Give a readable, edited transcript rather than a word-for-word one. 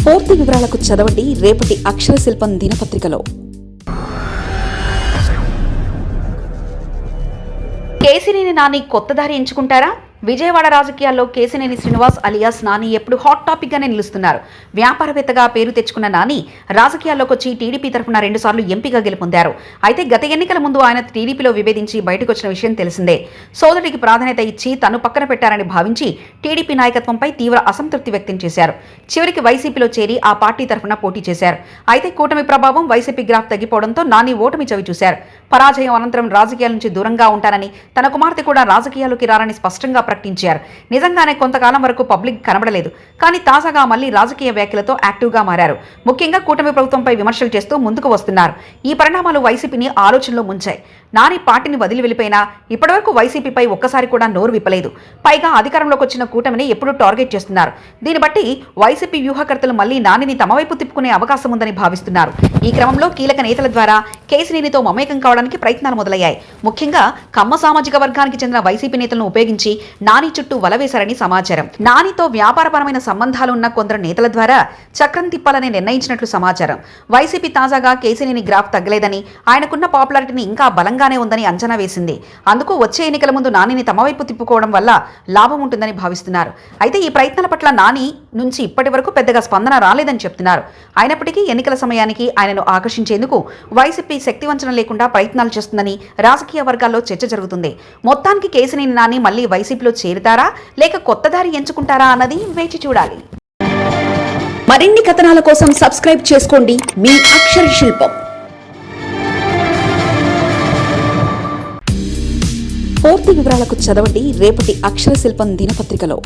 పూర్తి వివరాలకు చదవండి రేపటి అక్షర శిల్పం దినపత్రికలో. కేశినేని నాని కొత్త దారి ఎంచుకుంటారా? విజయవాడ రాజకీయాల్లో కేశినేని శ్రీనివాస్ అలియాస్ నాని ఎప్పుడు హాట్ టాపిక్ గానే నిలుస్తున్నారు. వ్యాపారవేత్తగా పేరు తెచ్చుకున్న నాని రాజకీయాల్లోకి వచ్చి టీడీపీ తరఫున 2 సార్లు ఎంపీగా గెలుపొందారు. అయితే గత ఎన్నికల ముందు ఆయన టీడీపీలో విభేదించి బయటకు వచ్చిన విషయం తెలిసిందే. సోదరుడికి ప్రాధాన్యత ఇచ్చి తను పక్కన పెట్టారని భావించి టీడీపీ నాయకత్వంపై తీవ్ర అసంతృప్తి వ్యక్తం చేశారు. చివరికి వైసీపీలో చేరి ఆ పార్టీ తరఫున పోటీ చేశారు. అయితే కూటమి ప్రభావం వైసీపీ గ్రాఫ్ తగ్గిపోవడంతో నాని ఓటమి చవి చూశారు. పరాజయం అనంతరం రాజకీయాల నుంచి దూరంగా ఉంటానని, తన కుమార్తె కూడా రాజకీయాల్లోకి రారని స్పష్టంగా ప్రకటించారు. నిజంగానే కొంతకాలం వరకు పబ్లిక్ కనబడలేదు. కానీ తాజాగా మళ్లీ రాజకీయ వ్యాఖ్యలతో యాక్టివ్గా మారారు. ముఖ్యంగా కూటమి ప్రభుత్వంపై విమర్శలు చేస్తూ ముందుకు వస్తున్నారు. ఈ పరిణామాలు వైసీపీని ఆలోచనలో ముంచాయి. నాని పార్టీని వదిలి వెళ్ళిపోయినా ఇప్పటివరకు వైసీపీపై ఒక్కసారి కూడా నోరు విప్పలేదు. పైగా అధికారంలోకి వచ్చిన కూటమిని ఎప్పుడూ టార్గెట్ చేస్తున్నారు. దీన్ని బట్టి వైసీపీ వ్యూహకర్తలు మళ్లీ నానిని తమ వైపు తిప్పుకునే అవకాశం ఉందని భావిస్తున్నారు. ఈ క్రమంలో కీలక నేతల ద్వారా కేశినేనితో మమేకం కావడానికి ప్రయత్నాలు మొదలయ్యాయి. ముఖ్యంగా కమ్మ సామాజిక వర్గానికి చెందిన వైసీపీ నేతలను ఉపయోగించి నాని చుట్టూ వలవేశారని సమాచారం. నానితో వ్యాపారపరమైన సంబంధాలు ఉన్న కొందరు నేతల ద్వారా చక్రం తిప్పాలని నిర్ణయించినట్లు సమాచారం. వైసీపీ తాజాగా కేశినేని గ్రాఫ్ తగ్గలేదని, ఆయనకున్న పాపులారిటీని ఇంకా బలంగానే ఉందని అంచనా వేసింది. అందుకు వచ్చే ఎన్నికల ముందు నానిని తమ వైపు తిప్పుకోవడం వల్ల లాభం ఉంటుందని భావిస్తున్నారు. అయితే ఈ ప్రయత్నాల పట్ల నాని నుంచి ఇప్పటి వరకు పెద్దగా స్పందన రాలేదని చెప్తున్నారు. అయినప్పటికీ ఎన్నికల సమయానికి ఆయనను ఆకర్షించేందుకు వైసీపీ శక్తివంచన లేకుండా ప్రయత్నాలు చేస్తుందని రాజకీయ వర్గాల్లో చర్చ జరుగుతుంది. మొత్తానికి కేశినేని నాని మళ్లీ వైసీపీలో చేరుతారా లేక కొత్త దారి ఎంచుకుంటారా అన్నది వేచి చూడాలి. మరిన్ని కథనాల కోసం సబ్స్క్రైబ్ చేసుకోండి మీ అక్షర శిల్పం. పూర్తి వివరాలకు చదవండి రేపటి అక్షర శిల్పం దినపత్రికలో.